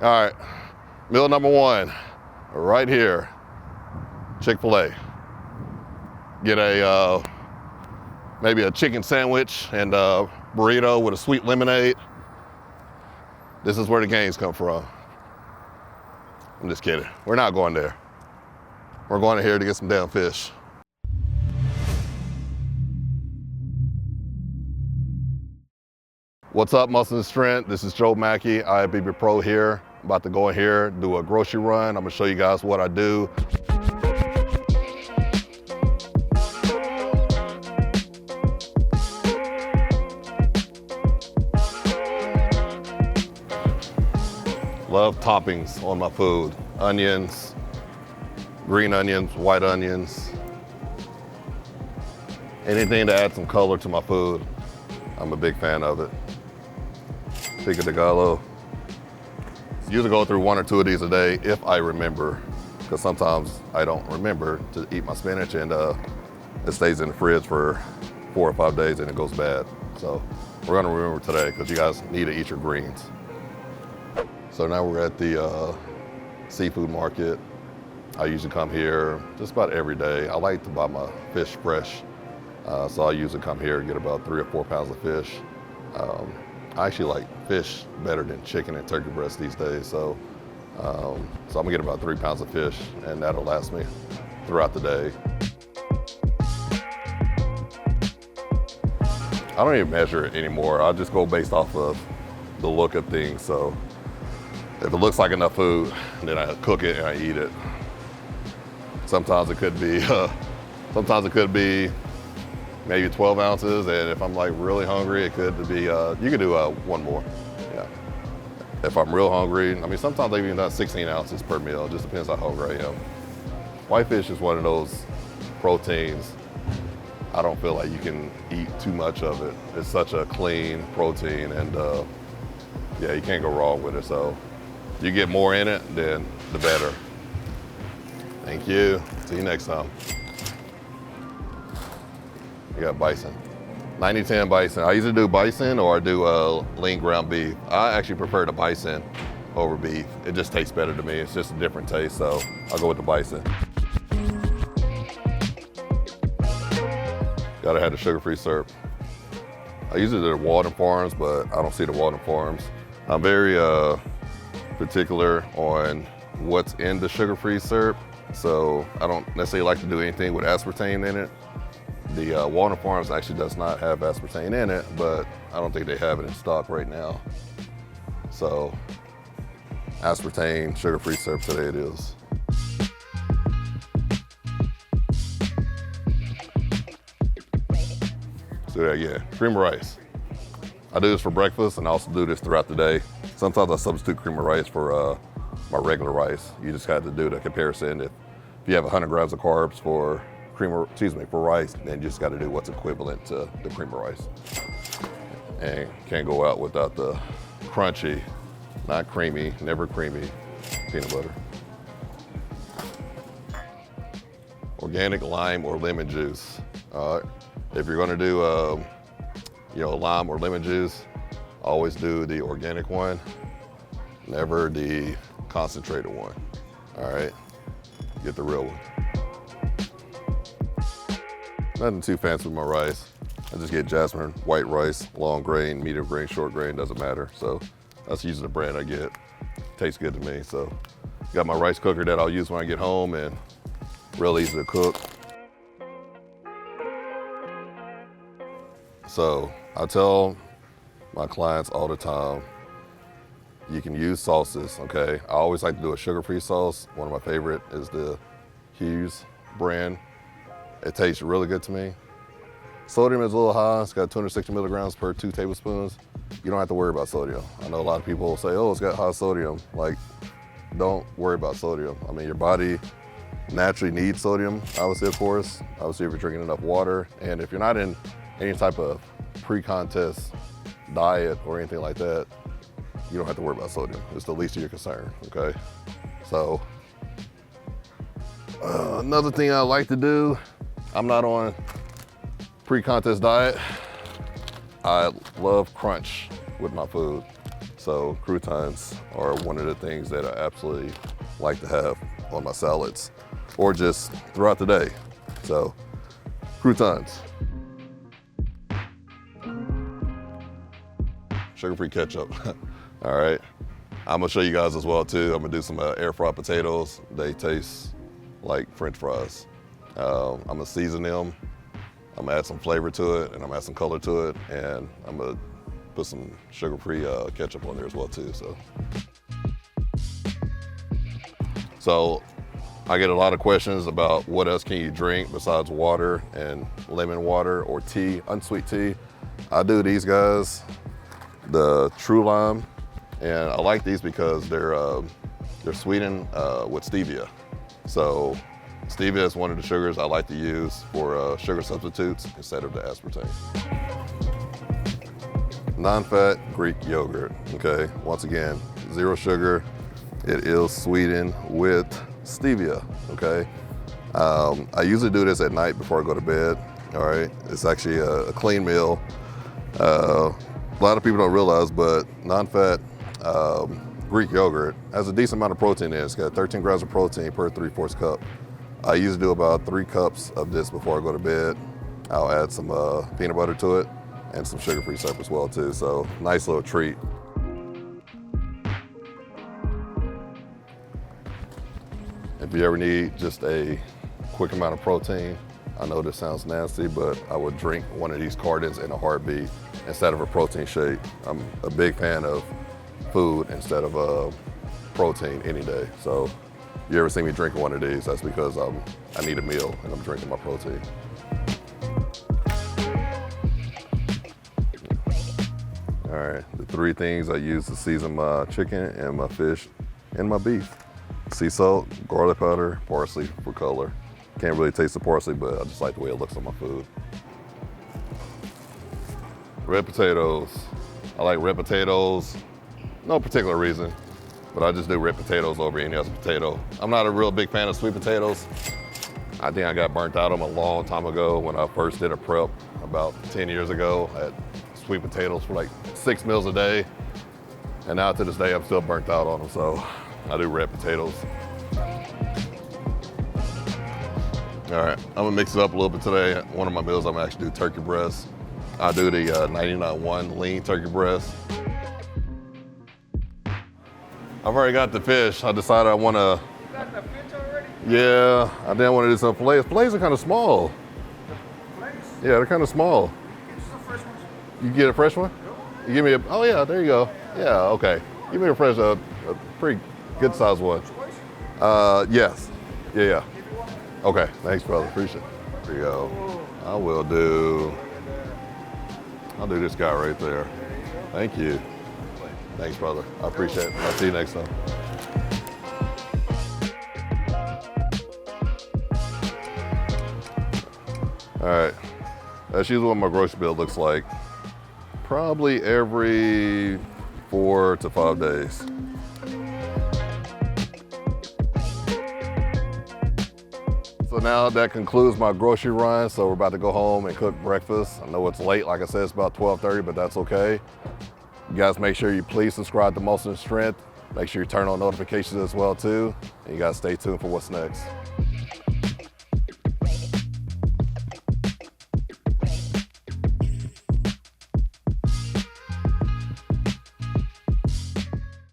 All right, meal number one, right here, Chick-fil-A. Get a, maybe a chicken sandwich and a burrito with a sweet lemonade. This is where the gains come from. I'm just kidding. We're not going there. We're going here to get some damn fish. What's up, Muscle and Strength? This is Joe Mackey, IFBB Pro here. I'm about to go in here, do a grocery run. I'm gonna show you guys what I do. Love toppings on my food. Onions, green onions, white onions. Anything to add some color to my food, I'm a big fan of it. Pico de gallo. Usually go through 1 or 2 of these a day if I remember, because sometimes I don't remember to eat my spinach and it stays in the fridge for 4 or 5 days and it goes bad. So we're gonna remember today because you guys need to eat your greens. So now we're at the seafood market. I usually come here just about every day. I like to buy my fish fresh. So I usually come here and get about 3 or 4 pounds of fish. I actually like fish better than chicken and turkey breast these days. So I'm gonna get about 3 pounds of fish and that'll last me throughout the day. I don't even measure it anymore. I just go based off of the look of things. So if it looks like enough food, then I cook it and I eat it. Sometimes it could be maybe 12 ounces, and if I'm like really hungry, it could be, you could do one more, yeah. If I'm real hungry, I mean, sometimes I've even done 16 ounces per meal, it just depends how hungry I am. Whitefish is one of those proteins, I don't feel like you can eat too much of it. It's such a clean protein, and yeah, you can't go wrong with it, so. You get more in it, then the better. Thank you. See you next time. We got bison. 90-10 bison. I either do bison or I do lean ground beef. I actually prefer the bison over beef. It just tastes better to me. It's just a different taste, so I'll go with the bison. Gotta have the sugar-free syrup. I usually do the Walden Farms, but I don't see the Walden Farms. I'm very particular on what's in the sugar-free syrup, so I don't necessarily like to do anything with aspartame in it. The Walden Farms actually does not have aspartame in it, but I don't think they have it in stock right now. So aspartame, sugar-free syrup, today it is. So yeah, again, cream of rice. I do this for breakfast and I also do this throughout the day. Sometimes I substitute cream of rice for my regular rice. You just have to do the comparison. If you have 100 grams of carbs for rice, then you just got to do what's equivalent to the cream of rice. And can't go out without the crunchy, not creamy, never creamy peanut butter. Organic lime or lemon juice. If you're going to do lime or lemon juice, always do the organic one, never the concentrated one. All right, get the real one. Nothing too fancy with my rice. I just get jasmine white rice, long grain, medium grain, short grain, doesn't matter. So that's usually the brand I get. Tastes good to me. So got my rice cooker that I'll use when I get home, and real easy to cook. So I tell my clients all the time, you can use sauces, okay? I always like to do a sugar-free sauce. One of my favorite is the Hughes brand. It tastes really good to me. Sodium is a little high. It's got 260 milligrams per 2 tablespoons. You don't have to worry about sodium. I know a lot of people say, oh, it's got high sodium. Like, don't worry about sodium. I mean, your body naturally needs sodium, obviously, of course. Obviously, if you're drinking enough water. And if you're not in any type of pre-contest diet or anything like that, you don't have to worry about sodium. It's the least of your concern, okay? So, another thing I like to do, I'm not on pre-contest diet. I love crunch with my food. So croutons are one of the things that I absolutely like to have on my salads or just throughout the day. So croutons. Sugar-free ketchup. All right. I'm gonna show you guys as well too. I'm gonna do some air fried potatoes. They taste like French fries. I'm gonna season them. I'm gonna add some flavor to it, and I'm gonna add some color to it, and I'm gonna put some sugar-free ketchup on there as well too. So I get a lot of questions about what else can you drink besides water and lemon water or tea, unsweet tea. I do these guys, the True Lime, and I like these because they're sweetened with stevia. So stevia is one of the sugars I like to use for sugar substitutes instead of the aspartame. Non-fat Greek yogurt, okay? Once again, 0 sugar. It is sweetened with stevia, okay? I usually do this at night before I go to bed, all right? It's actually a clean meal. A lot of people don't realize, but non-fat Greek yogurt has a decent amount of protein in it. It's got 13 grams of protein per 3/4 cup. I usually do about 3 cups of this before I go to bed. I'll add some peanut butter to it and some sugar-free syrup as well too. So nice little treat. If you ever need just a quick amount of protein, I know this sounds nasty, but I would drink one of these cartons in a heartbeat instead of a protein shake. I'm a big fan of food instead of protein any day. So if you ever see me drinking one of these, that's because I need a meal and I'm drinking my protein. All right, the 3 things I use to season my chicken and my fish and my beef. Sea salt, garlic powder, parsley for color. Can't really taste the parsley, but I just like the way it looks on my food. Red potatoes. I like red potatoes, no particular reason, but I just do red potatoes over any other potato. I'm not a real big fan of sweet potatoes. I think I got burnt out on them a long time ago when I first did a prep about 10 years ago. I had sweet potatoes for like 6 meals a day. And now to this day, I'm still burnt out on them, so I do red potatoes. All right, I'm gonna mix it up a little bit today. One of my meals, I'm gonna actually do turkey breast. I do the 99.1 lean turkey breast. I've already got the fish. I decided I wanna. You got the fish already? Yeah, I didn't want to do some fillets. Fillets are kind of small. Fillets? Yeah, they're kind of small. Get some fresh ones. You get a fresh one? You give me a, oh yeah, there you go. Yeah, okay. Give me a fresh, a pretty good sized one. Yes. Yeah. Okay, thanks brother, appreciate it. There you go. I'll do this guy right there. Thank you. Thanks brother, I appreciate it. I'll see you next time. All right, that's usually what my grocery bill looks like. Probably every 4 to 5 days. So now that concludes my grocery run. So we're about to go home and cook breakfast. I know it's late, like I said, it's about 12:30, but that's okay. You guys make sure you please subscribe to Muscle and Strength. Make sure you turn on notifications as well too. And you guys stay tuned for what's next.